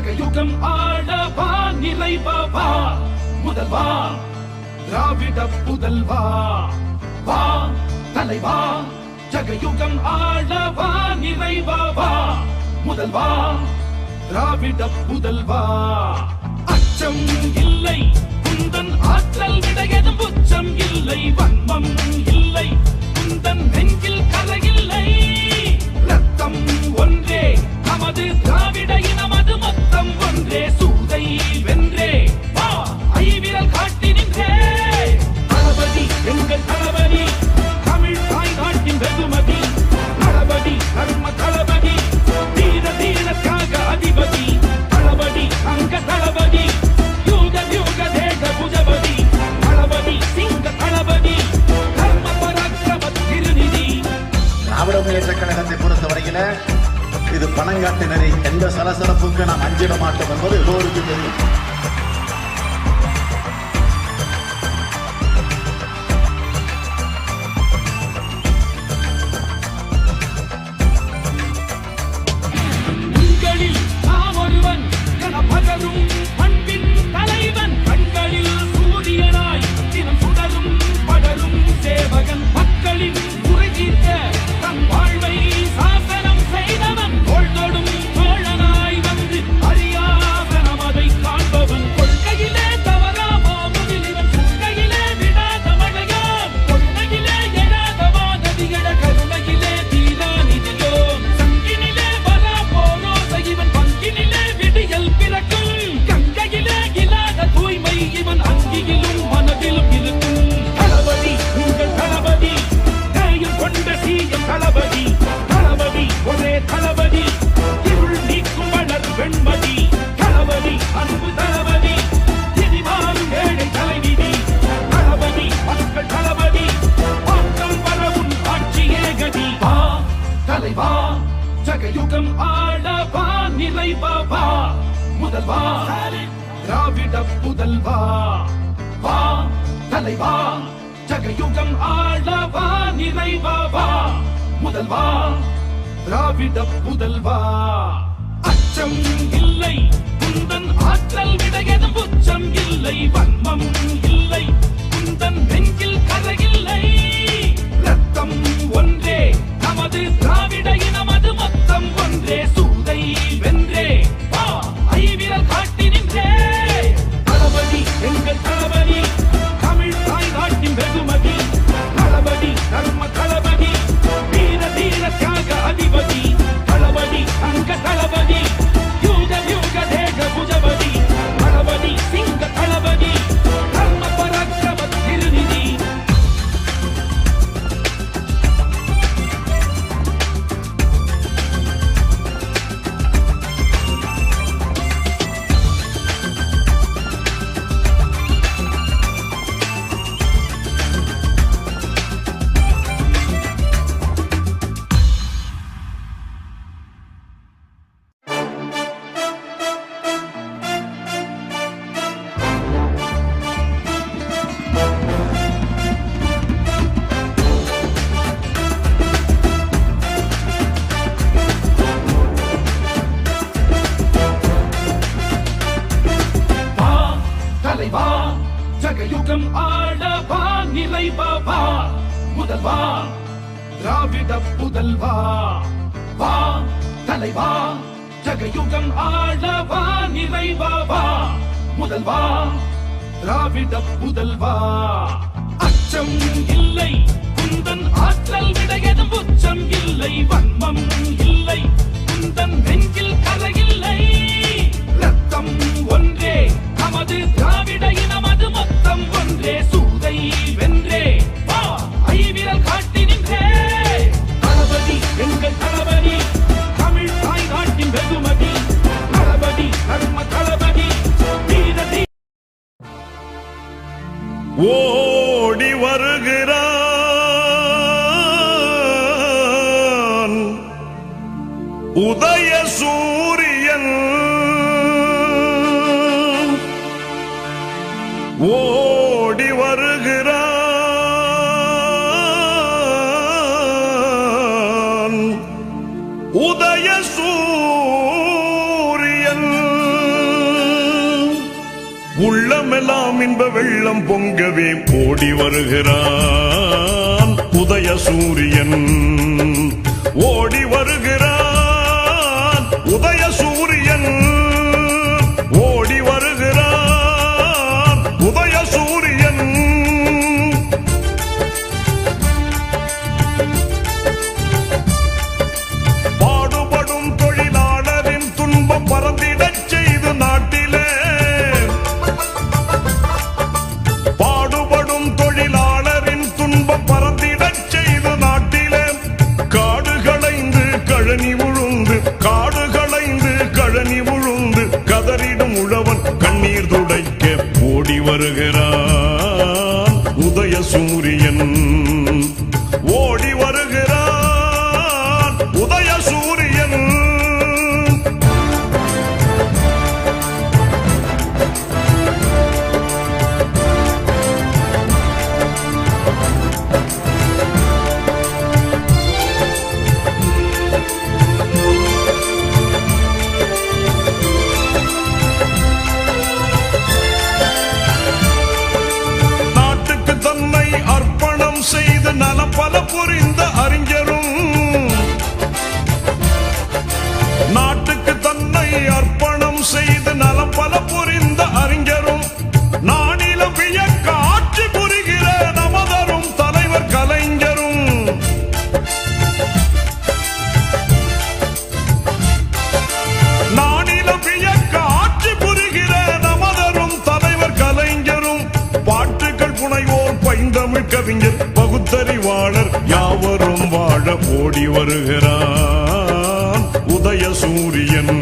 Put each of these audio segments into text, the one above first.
ஜகயுகம் ஆளவா நிறைவா முதல்வா திராவிட புதல்வா வா தலைவா ஜகயுகம் ஆளவா நிறைவா முதல்வா திராவிட புதல்வா அச்சம் இல்லை குந்தன் ஆற்றல் விடையதும் உச்சம் இல்லை வன்மம் இல்லை குந்தன் நெஞ்சில் கரையில்லை ரத்தம் ஒன்றே நமது திராவிட இனமது மொத்தம் ஒன்றே சூதை வென்றே வா ஐவிரல் காட்டி நின்றே தளபதி எங்கள் தளபதி தமிழ் தாய் நாட்டின் வெகுமதி தளபதி தர்ம தளபதி தீர தீர தியாக அதிபதி தளபதி அங்க தளபதி யுக யுக தேக புஜபதி தளபதி சிங்க தளபதி தர்ம பராக்கிரம திருநிதி. திராவிட முன்னேற்ற கழகத்தை பொறுத்தவரையில இது பணங்காட்டினரை எந்த சலசலப்புக்கு நாம் அஞ்சிட மாட்டோம் என்பது எல்லோருக்கும் தெரியும். உங்களில் நாம் ஒருவன் என பகரும் பண்பின் தலைவன் கண்களில் சூரியனாய் தினம் சுடரும் படரும் சேவகன் மக்களின் குறை தீர்க்க தன் வாழ்வை சாசனம் செய்தவன் தோள்தொடும் தோழனாய் வந்து அறியாத நமதை காண்பவன் கொள்கையிலே தவறாமோ முதலிவன் கொள்கையிலே விடாத மழையாம் கொள்கையிலே எழாத வானதிகள கருணையிலே தீரா நிதியோ சங்கினிலே வரா போரோசை இவன் பங்கினிலே விடியல் பிறக்கும் கங்கையிலே இல்லாத தூய்மை இவன் அங்கியிலும் மனதிலும் இருக்கும் தளபதி உங்கள் தளபதி தேயம் கொண்ட சீயம் தளபதி தளபதி ஒரே தளபதி இருள் நீக்கும் வளர் வெண்மதி தளபதி அன்பு தளபதி திரிமாறும் ஏழை தலைவிதி தளபதி மக்கள் தளபதி பாக்கம் வரவும் ஆட்சியே கதி வா தலைவா ஜகயுகம் ஆளவா நிறைவா முதல்வா திராவிட புதல்வா வா தலைவா ஜகயுகம் ஆளவா நிறைவா முதல்வா திராவிட புதல்வா அச்சம் இல்லை குந்தன் ஆற்றல் விடையதும் உச்சம் இல்லை வன்மம் இல்லை குந்தன் நெஞ்சில் கரையில்லை ரத்தம் ஒன்றே நமது திராவிட இனமது மொத்தம் ஒன்றே சூதை வென்றே வா ஐவிரல் காட்டி நின்றே தளபதி எங்கள் தளபதி தமிழ் தாய் நாட்டின் வெகுமதி தளபதி தர்ம தளபதி தீர தீர தியாக அதிபதி தளபதி அங்க தளபதி யுக யுக தேக புஜபதி தளபதி சிங்க தளபதி தர்ம பராக்கிரம திருநிதி. வா தலைவா ஜகயுகம் ஆளவா நிறைவா முதல்வா திராவிட புதல்வா வா தலைவா ஜகயுகம் ஆளவா நிறைவா முதல்வா திராவிட புதல்வா அச்சம் இல்லை குந்தன் ஆற்றல் விடையதும் உச்சம் இல்லை வன்மம் இல்லை குந்தன் நெஞ்சில் கரையில்லை ரத்தம் ஒன்றே நமது திராவிட இனமது மொத்தம் ஒன்றே சூதை வென்றே வா ஐவிரல் காட்டி நின்றே தளபதி எங்கள் தளபதி தமிழ் தாய் நாட்டின் வெகுமதி தளபதி தர்ம தளபதி தீர தீர ஓடி வருகிறான் உதய சூரியன் ஓடி வருகிறான் உதய சூரியன் உள்ளமெல்லாம் இன்ப வெள்ளம் பொங்கவே ஓடி வருகிறான் உதய சூரியன். ஓடி வருகிறான் உதய சூரியன். ஓடி வருகிறான் உதய சூரியன். பாடுபடும் தொழிலாளரின் துன்பம் பறந்திடச் செய்து நாட்டிலே, பாடுபடும் தொழிலாளரின் துன்பம் பறந்திடச் செய்து நாட்டிலே, காடு களைந்து கழனி உழுந்து, காடு களைந்து கழனி உழுந்து கதறிடும் உழவன் கண்ணீர் துடைக்க ஓடி வருகிறான் உதய சூரியன். ஓடி வருகிறான் உதய சூரியன். நாட்டுக்கு தன்னை அர்ப்பணம் செய்து நலம் பல புரிந்த அறிஞரும், நாட்டுக்கு தன்னை அர்ப்பணம் செய்து நலம் பல புரிந்த அறிஞரும், நானிலம் வியக்க ஆட்சி புரிகிற நமதரும் தலைவர் கலைஞரும், நானிலம் வியக்க ஆட்சி புரிகிற நமதரும் தலைவர் கலைஞரும், பாட்டுகள் புனைவோர் பைந்தமிழ் கவிஞர் பகுத்தறிவாளர் யாவரும் வாழ ஓடி வருகிறான் உதய சூரியன்.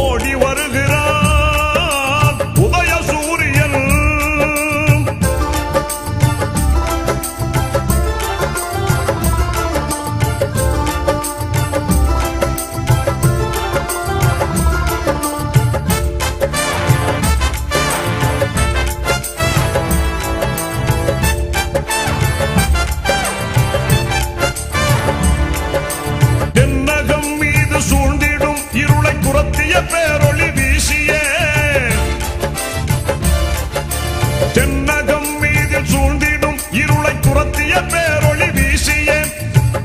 ஓடி வருகிறான் உதய சூரியன். தென்னகம் மீது சூழ்ந்திடும் இருளை துரத்திய பேரொளி வீசியே, தென்னகம் மீது சூழ்ந்திடும் இருளை துரத்திய பேரொளி வீசியே,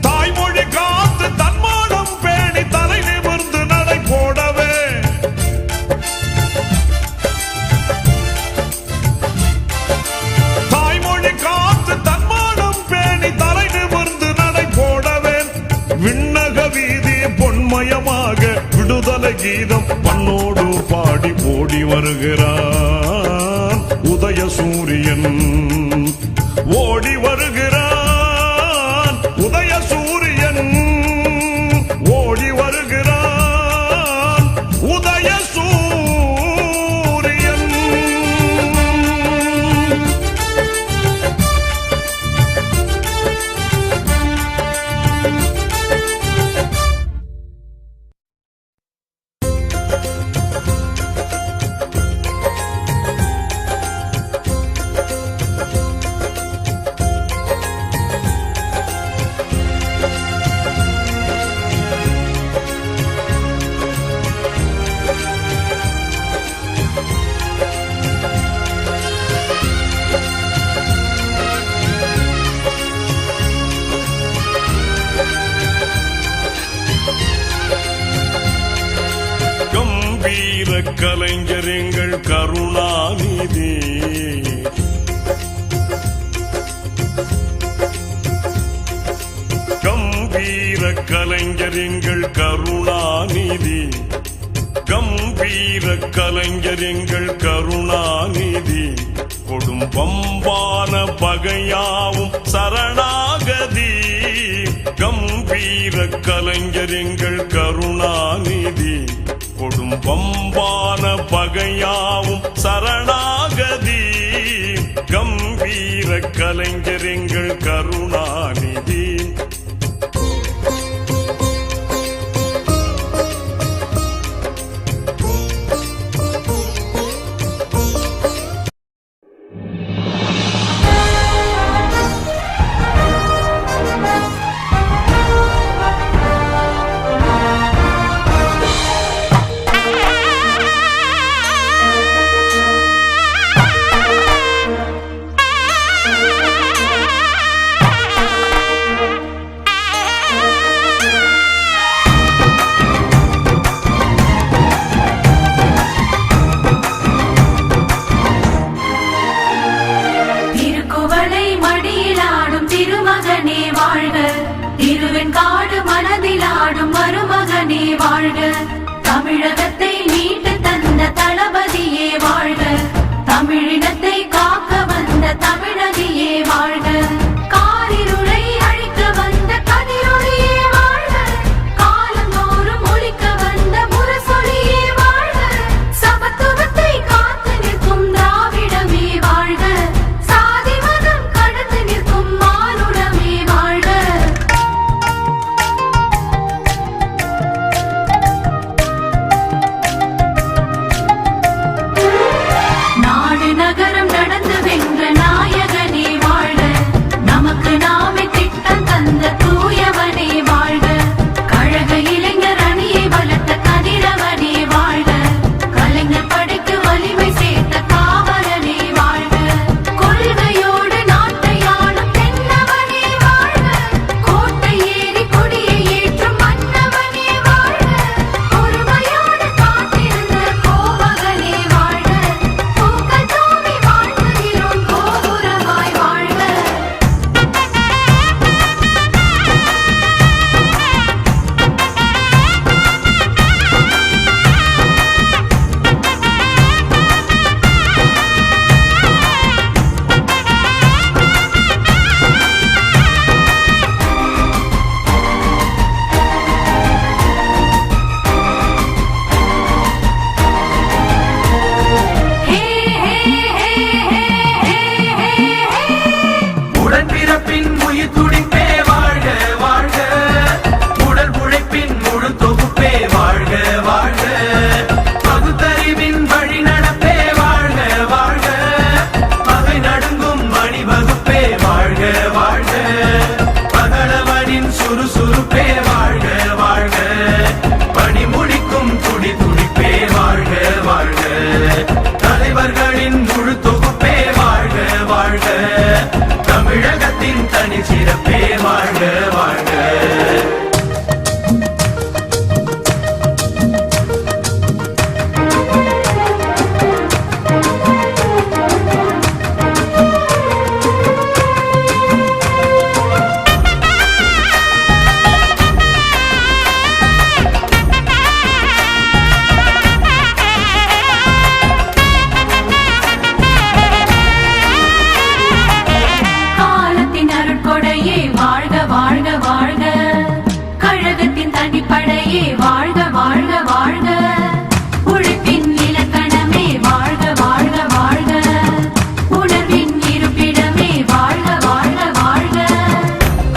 தாய்மொழி காத்து தன்மானம் பேணி தலை நிமிர்ந்து நடை போடவே, தாய்மொழி காத்து தன்மானம் பேணி தலை நிமிர்ந்து நடை போடவே, விண்ணக வீதி பொன்மயமாக விடுதலை கீதம் பண்ணோடு பாடி ஓடி வருகிறான் உதய சூரியன். ஓடி வருகிறான் உதய சூரியன். ஓடி வருகிறான் உதய சூரியன். கம்பீர கலைஞர் எங்கள் கருணாநிதி, கம்பீர கலைஞர் எங்கள் கருணாநிதி, கம்பீர கலைஞர் எங்கள் கருணாநிதி, கொடும் பம்பான பகையாவும் சரணாகதி, கம்பீர கலைஞர் எங்கள் கருணாநிதி, கொடும் பம்பான பகையாவும் சரணாகதி, கம்பீர கலைஞர் எங்கள் கருணாநிதி. தமிழகத்தை மீட்டு தந்த தளபதியே வாழ்க, தமிழினத்தை காக்க வந்த தமிழகியே வாழ்க, காரிருளை அழிக்க வந்த கதிரொளியே வாழ்க, காலந்தோறும் ஒலிக்க வந்த முரசொலியே வாழ்க, சமத்துவத்தை காத்து நிற்கும் திராவிடமே வாழ்க, சாதி மதம் கடந்து நிற்கும் மானுடமே வாழ்க. நாடு நகரம் நடந்து வென்ற நாயகனே வாழ்க, நமக்கு நாமே திட்டம் தந்த தூயவனே வாழ்க, கழக இளைஞர் அணியை வளர்த்த கதிரவனே வாழ்க, கலைஞர் படைக்கு வலிமை சேர்த்த காவலனே வாழ்க, கொள்கையோடு நாட்டை ஆளும் தென்னவனே வாழ்க, கோட்டை ஏறி கொடியை ஏற்றும் மன்னவனே வாழ்க, பொறுமையோடு காத்திருந்த கோமகனே வாழ்க, பூக்கள் தூவி வாழ்த்துகிறோம் கோபுரமாய் வாழ்க. ஹே ஹே ஹே ஹே ஹே ஹே. உடன்பிறப்பின் உயிர் துடிப்பே வாழ்க வாழ்க, உடல் உழைப்பின் முழு தொகுப்பே வாழ்க வாழ்க, பகுத்தறிவின் வழி நடப்பே வாழ்க வாழ்க, பகை நடுங்கும் மணிவகுப்பே வாழ்க வாழ்க, பகலவனின் சுறுசுறுப்பே வாழ்க வாழ்க, பணி முடிக்கும் துடி துடிப்பே வாழ்க வாழ்க, தலைவர்களின் முழு தொகுப்பே வாழ்க வாழ்க, தமிழகத்தின் தனி சிறப்பே வாழ்க வாழ்க. காலத்தின் அருட்கொடையே வாழ்க வாழ்க வாழ்க, கழகத்தின் தனிப்படையே வாழ்க வாழ்க வாழ்க, உழைப்பின் இலக்கணமே வாழ்க வாழ்க வாழ்க, உணர்வின் இருப்பிடமே வாழ்க வாழ்க வாழ்க,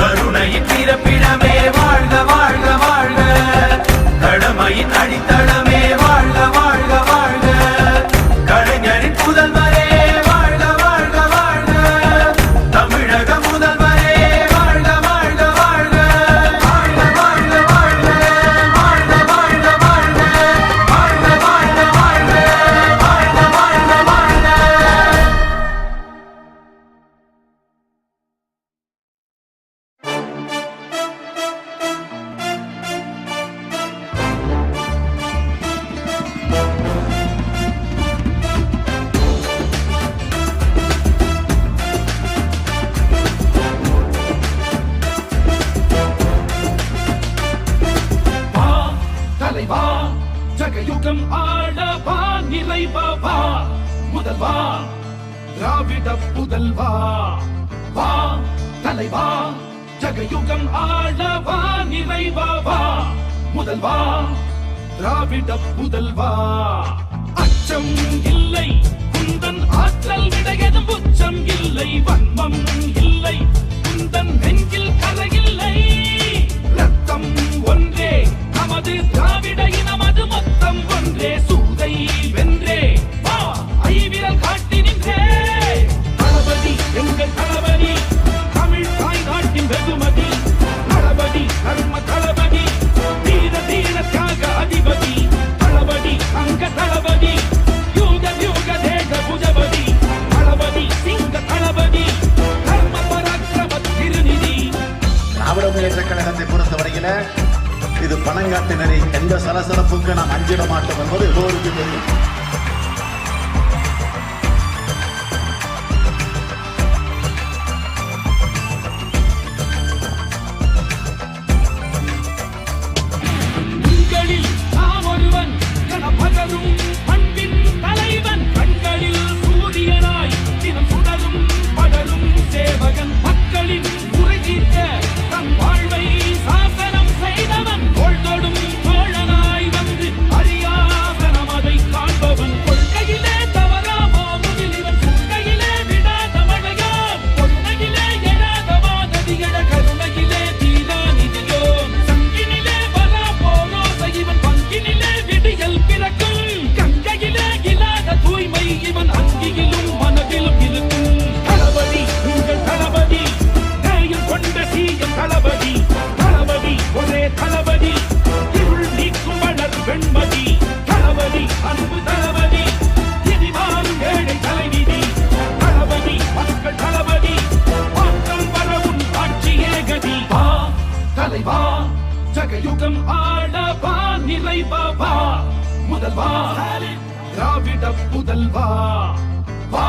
கருணையின் பிறப்பிடமே வாழ்க வாழ்க வாழ்க, கடமையின் அடித்தளமே வாழ்க வாழ்க வாழ்க, கலைஞரின் புதல்வரே வாழ்க வாழ்க வாழ்க, தமிழக முதல்வரே வாழ்க வாழ்க வாழ்க, வாழ்க வாழ்க வாழ்க, வாழ்க வாழ்க வாழ்க, வாழ்க வாழ்க வாழ்க, வாழ்க வாழ்க வாழ்க. வா தலைவா, ஜகயுகம் ஆளவா, நிறைவா வா, முதல்வா, திராவிட புதல்வா, வா தலைவா, ஜகயுகம் ஆளவா, நிறைவா வா, முதல்வா, திராவிட புதல்வா. அச்சம் இல்லை குந்தன் ஆற்றல் விடையதும் உச்சம் இல்லை, வன்மம் இல்லை குந்தன் நெஞ்சில் கரையில்லை, ரத்தம் ஒன்றே நமது திராவிட இனமது மொத்தம் ஒன்றே, சூதை வென்றே வா ஐவிரல் காட்டி நின்றே, தளபதி எங்கள் தளபதி, தமிழ் தாய் நாட்டின் வெகுமதி, தளபதி தர்ம தளபதி, தீர தீர தியாக அதிபதி, தளபதி அங்க தளபதி, யூக யூக தேக புஜபதி, தளபதி சிங்க தளபதி, தர்ம பராக்கிரம திருநிதி. திராவிட முன்னேற்ற கழகத்தை பொறுத்தவரையில இது பணங்காட்டு நெறி, எந்த சலசலப்புக்கு நாம் அஞ்சிட மாட்டோம் என்பது எல்லோருக்கும் தெரியும். உங்களில் நாம் ஒருவன் நிறைவா வா முதல்வா திராவிட புதல்வா வா